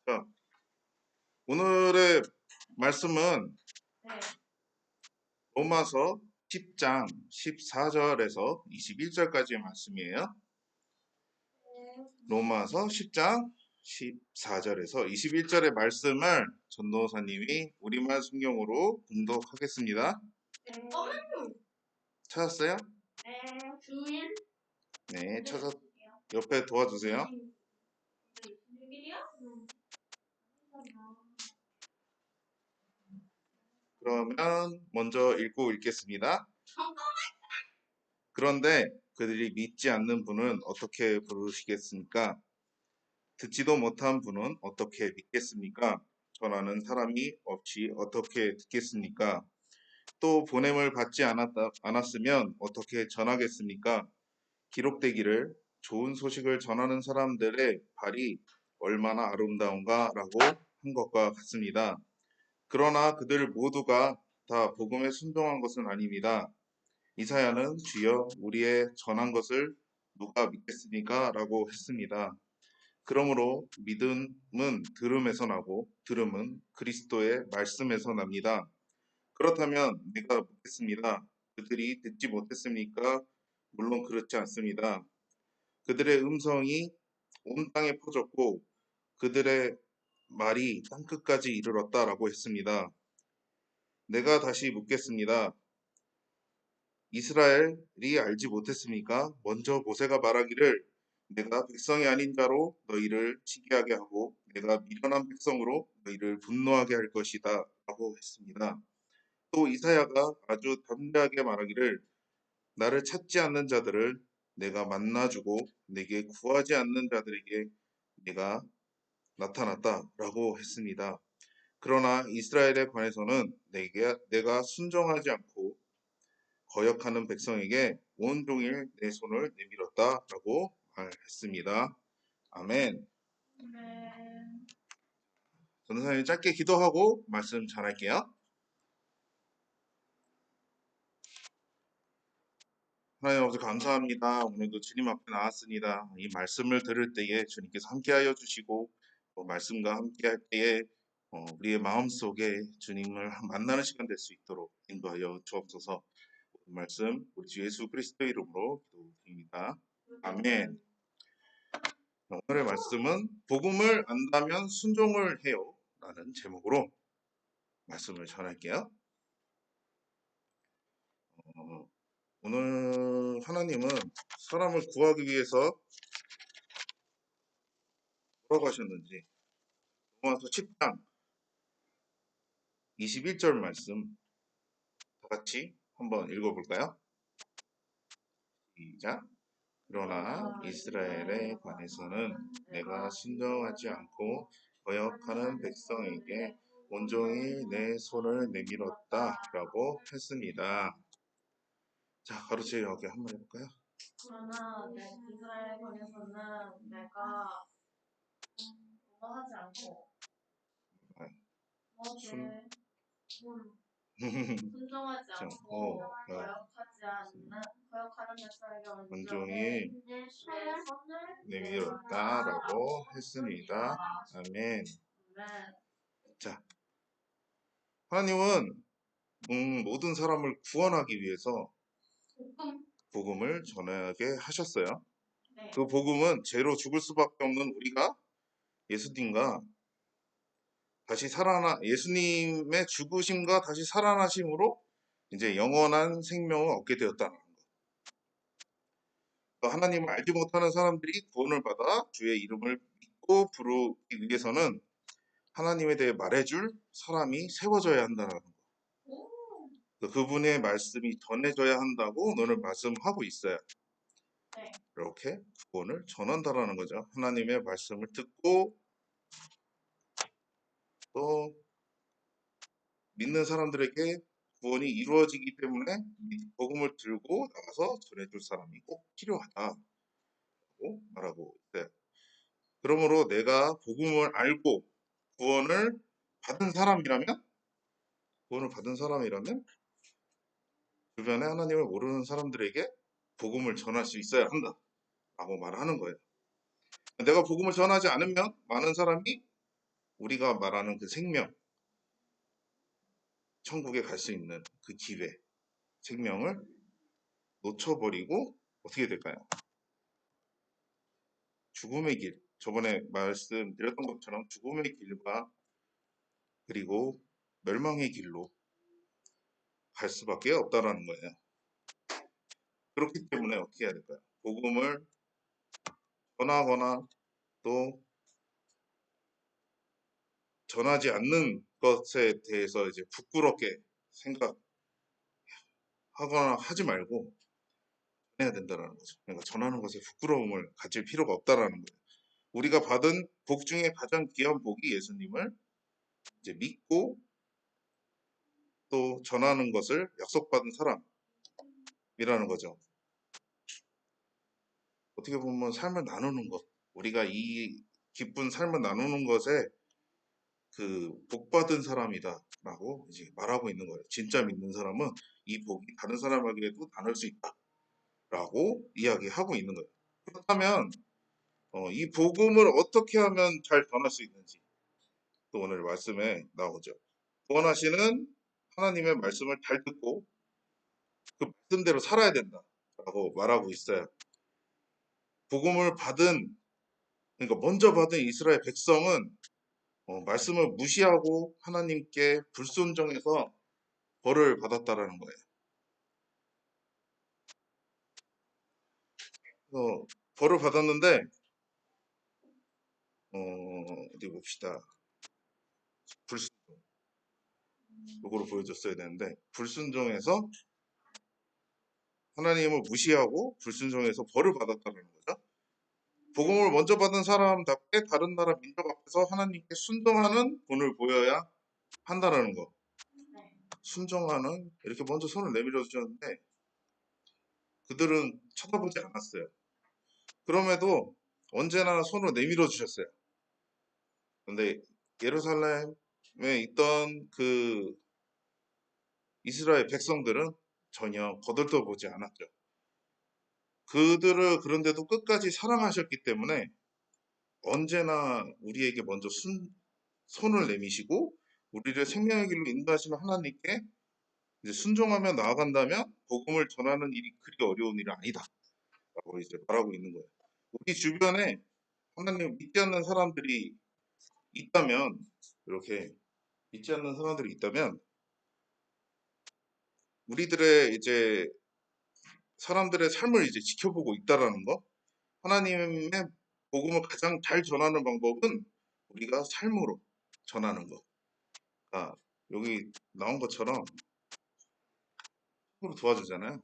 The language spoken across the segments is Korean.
자, 오늘의 말씀은 네. 로마서 10장 14절에서 21절까지의 말씀이에요. 로마서 10장 14절에서 21절의 말씀을 전도사님이 우리말 성경으로 봉독하겠습니다. 네. 찾았어요? 네. 주일. 네, 찾아 옆에 도와주세요. 6일이요? 그러면 먼저 읽겠습니다. 그런데 그들이 믿지 않는 분은 어떻게 부르시겠습니까? 듣지도 못한 분은 어떻게 믿겠습니까? 전하는 사람이 없이 어떻게 듣겠습니까? 또 보냄을 받지 않았으면 어떻게 전하겠습니까? 기록되기를 좋은 소식을 전하는 사람들의 발이 얼마나 아름다운가라고 한 것과 같습니다. 그러나 그들 모두가 다 복음에 순종한 것은 아닙니다. 이사야는 주여 우리의 전한 것을 누가 믿겠습니까? 라고 했습니다. 그러므로 믿음은 들음에서 나고 들음은 그리스도의 말씀에서 납니다. 그렇다면 내가 묻겠습니다. 그들이 듣지 못했습니까? 물론 그렇지 않습니다. 그들의 음성이 온 땅에 퍼졌고 그들의 말이 땅끝까지 이르렀다라고 했습니다. 내가 다시 묻겠습니다. 이스라엘이 알지 못했습니까? 먼저 모세가 말하기를 내가 백성이 아닌 자로 너희를 시기하게 하고 내가 미련한 백성으로 너희를 분노하게 할 것이다 라고 했습니다. 또 이사야가 아주 담대하게 말하기를 나를 찾지 않는 자들을 내가 만나주고 내게 구하지 않는 자들에게 내가 나타났다라고 했습니다. 그러나 이스라엘에 관해서는 내가 순종하지 않고 거역하는 백성에게 온종일 내 손을 내밀었다라고 말했습니다. 아멘. 네. 전도사님 짧게 기도하고 말씀 전할게요. 하나님 아버지 감사합니다. 오늘도 주님 앞에 나왔습니다. 이 말씀을 들을 때에 주님께서 함께하여 주시고 말씀과 함께할 때에 우리의 마음속에 주님을 만나는 시간 될 수 있도록 인도하여 주옵소서. 말씀 우리 주 예수 그리스도 이름으로 기도드립니다. 아멘. 오늘의 말씀은 복음을 안다면 순종을 해요 라는 제목으로 말씀을 전할게요. 오늘 하나님은 사람을 구하기 위해서 뭐라고 하셨는지 로마서 10장 21절 말씀 다 같이 한번 읽어볼까요? 시작. 그러나 이스라엘에 관해서는 내가 순종하지 않고 거역하는 백성에게 온종일 내 손을 내밀었다 라고 했습니다. 자, 가로치기 여기 한번 해볼까요? 그러나 이스라엘에 관해서는 내가 하지 않고 순- 순종하지 자, 않고 거역하는 백성에게 온종일 내 손을 내밀었다라고 했습니다. 아멘. 네. 자, 하나님은 모든 사람을 구원하기 위해서 복음을 전하게 하셨어요. 네. 그 복음은 죄로 죽을 수밖에 없는 우리가 예수님과 다시 예수님의 죽으심과 다시 살아나심으로 이제 영원한 생명을 얻게 되었다는 것. 하나님을 알지 못하는 사람들이 구원을 받아 주의 이름을 믿고 부르기 위해서는 하나님에 대해 말해줄 사람이 세워져야 한다는 것. 그분의 말씀이 전해져야 한다고 오늘 말씀하고 있어요. 네. 이렇게 구원을 전한다라는 거죠. 하나님의 말씀을 듣고 또 믿는 사람들에게 구원이 이루어지기 때문에 복음을 들고 나가서 전해줄 사람이 꼭 필요하다고 말하고 있어요. 그러므로 내가 복음을 알고 구원을 받은 사람이라면 주변에 하나님을 모르는 사람들에게 복음을 전할 수 있어야 한다라고 말하는 거예요. 내가 복음을 전하지 않으면 많은 사람이 우리가 말하는 그 생명, 천국에 갈 수 있는 그 기회, 생명을 놓쳐버리고 어떻게 될까요? 죽음의 길, 저번에 말씀드렸던 것처럼 죽음의 길과 그리고 멸망의 길로 갈 수밖에 없다라는 거예요. 그렇기 때문에 어떻게 해야 될까요? 복음을 전하거나 또 전하지 않는 것에 대해서 이제 부끄럽게 생각하거나 하지 말고 해야 된다는 거죠. 그러니까 전하는 것에 부끄러움을 가질 필요가 없다라는 거예요. 우리가 받은 복 중에 가장 귀한 복이 예수님을 이제 믿고 또 전하는 것을 약속받은 사람이라는 거죠. 어떻게 보면 삶을 나누는 것, 우리가 이 기쁜 삶을 나누는 것에 그 복받은 사람이다라고 이제 말하고 있는 거예요. 진짜 믿는 사람은 이 복이 다른 사람에게도 나눌 수 있다라고 이야기하고 있는 거예요. 그렇다면 이 복음을 어떻게 하면 잘 전할 수 있는지 또 오늘 말씀에 나오죠. 구원하시는 하나님의 말씀을 잘 듣고 그 말씀대로 살아야 된다라고 말하고 있어요. 복음을 받은 그러니까 먼저 받은 이스라엘 백성은 말씀을 무시하고 하나님께 불순종해서 벌을 받았다라는 거예요. 벌을 받았는데 어디 봅시다. 불순종 요거를 보여줬어야 되는데 불순종해서 하나님을 무시하고 불순종해서 벌을 받았다는 거죠. 복음을 먼저 받은 사람답게 다른 나라 민족 앞에서 하나님께 순종하는 본을 보여야 한다라는 거. 네. 순종하는 이렇게 먼저 손을 내밀어 주셨는데 그들은 쳐다보지 않았어요. 그럼에도 언제나 손을 내밀어 주셨어요. 근데 예루살렘에 있던 그 이스라엘 백성들은 전혀 거들떠보지 않았죠. 그들을 그런데도 끝까지 사랑하셨기 때문에 언제나 우리에게 먼저 손을 내미시고 우리를 생명의 길로 인도하시는 하나님께 이제 순종하며 나아간다면 복음을 전하는 일이 그리 어려운 일이 아니다라고 이제 말하고 있는 거예요. 우리 주변에 하나님을 믿지 않는 사람들이 있다면 이렇게 믿지 않는 사람들이 있다면 우리들의 이제 사람들의 삶을 이제 지켜보고 있다라는 거. 하나님의 복음을 가장 잘 전하는 방법은 우리가 삶으로 전하는 거. 아, 여기 나온 것처럼 친구로 도와주잖아요.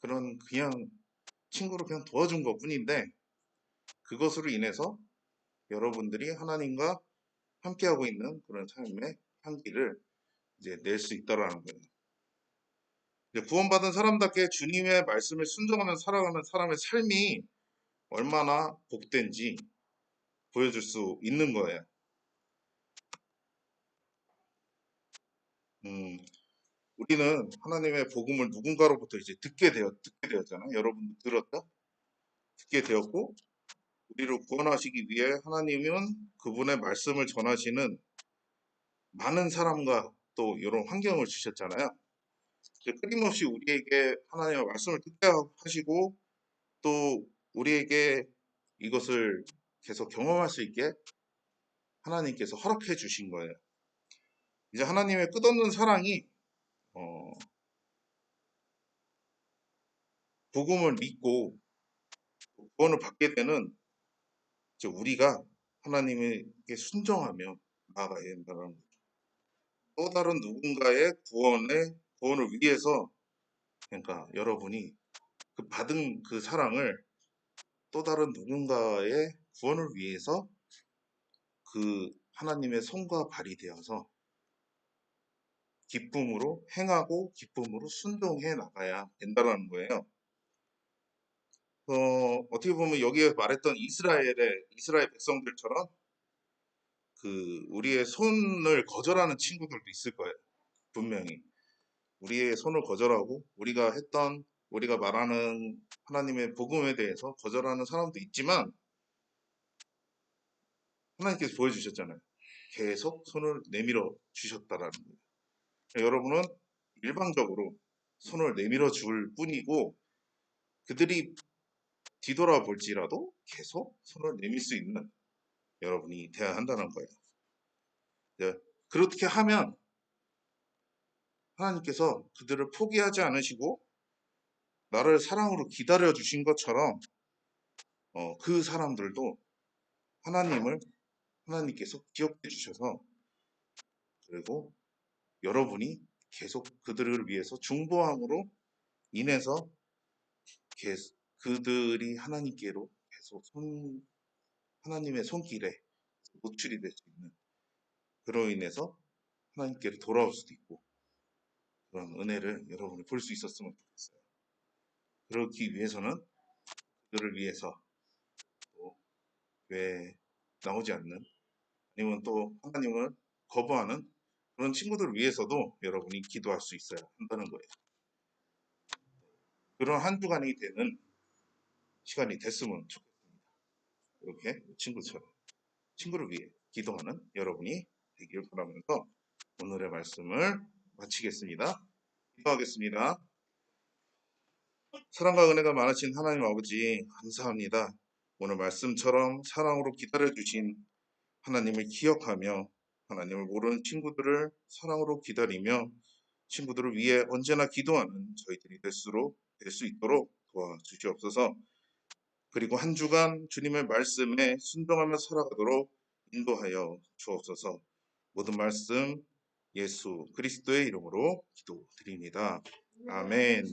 그런 그냥 친구로 그냥 도와준 것 뿐인데 그것으로 인해서 여러분들이 하나님과 함께하고 있는 그런 삶의 향기를 이제 낼 수 있다라는 거예요. 이제 구원받은 사람답게 주님의 말씀을 순종하는 살아가는 사람의 삶이 얼마나 복된지 보여줄 수 있는 거예요. 음, 우리는 하나님의 복음을 누군가로부터 이제 듣게 되었잖아요. 여러분도 들었죠? 듣게 되었고, 우리를 구원하시기 위해 하나님은 그분의 말씀을 전하시는 많은 사람과 또 이런 환경을 주셨잖아요. 끊임없이 우리에게 하나님의 말씀을 듣게 하시고, 또 우리에게 이것을 계속 경험할 수 있게 하나님께서 허락해 주신 거예요. 이제 하나님의 끝없는 사랑이 어, 복음을 믿고 구원을 받게 되는 이제 우리가 하나님에게 순종하며 나아가야 된다는 거죠. 또 다른 누군가의 구원을 위해서 그러니까 여러분이 그 받은 그 사랑을 또 다른 누군가의 구원을 위해서 그 하나님의 손과 발이 되어서 기쁨으로 행하고 기쁨으로 순종해 나가야 된다는 거예요. 어떻게 보면 여기에 말했던 이스라엘 백성들처럼 그 우리의 손을 거절하는 친구들도 있을 거예요. 분명히 우리의 손을 거절하고 우리가 말하는 하나님의 복음에 대해서 거절하는 사람도 있지만 하나님께서 보여주셨잖아요. 계속 손을 내밀어 주셨다라는 거예요. 여러분은 일방적으로 손을 내밀어 줄 뿐이고 그들이 뒤돌아볼지라도 계속 손을 내밀 수 있는 여러분이 되어야 한다는 거예요. 네, 그렇게 하면 하나님께서 그들을 포기하지 않으시고 나를 사랑으로 기다려 주신 것처럼 그 사람들도 하나님께서 기억해 주셔서 그리고 여러분이 계속 그들을 위해서 중보함으로 인해서 그들이 하나님께로 계속 하나님의 손길에 노출이 될 수 있는 그로 인해서 하나님께로 돌아올 수도 있고 그런 은혜를 여러분이 볼 수 있었으면 좋겠어요. 그러기 위해서는 그들을 위해서 또 교회에 나오지 않는 아니면 또 하나님을 거부하는 그런 친구들을 위해서도 여러분이 기도할 수 있어야 한다는 거예요. 그런 한 주간이 되는 시간이 됐으면 좋겠습니다. 이렇게 친구를 위해 기도하는 여러분이 되길 바라면서 오늘의 말씀을 마치겠습니다. 기도하겠습니다. 사랑과 은혜가 많으신 하나님 아버지 감사합니다. 오늘 말씀처럼 사랑으로 기다려주신 하나님을 기억하며 하나님을 모르는 친구들을 사랑으로 기다리며 친구들을 위해 언제나 기도하는 저희들이 될 수 있도록 도와주시옵소서. 그리고 한 주간 주님의 말씀에 순종하며 살아가도록 인도하여 주옵소서. 모든 말씀 예수 그리스도의 이름으로 기도드립니다. 아멘.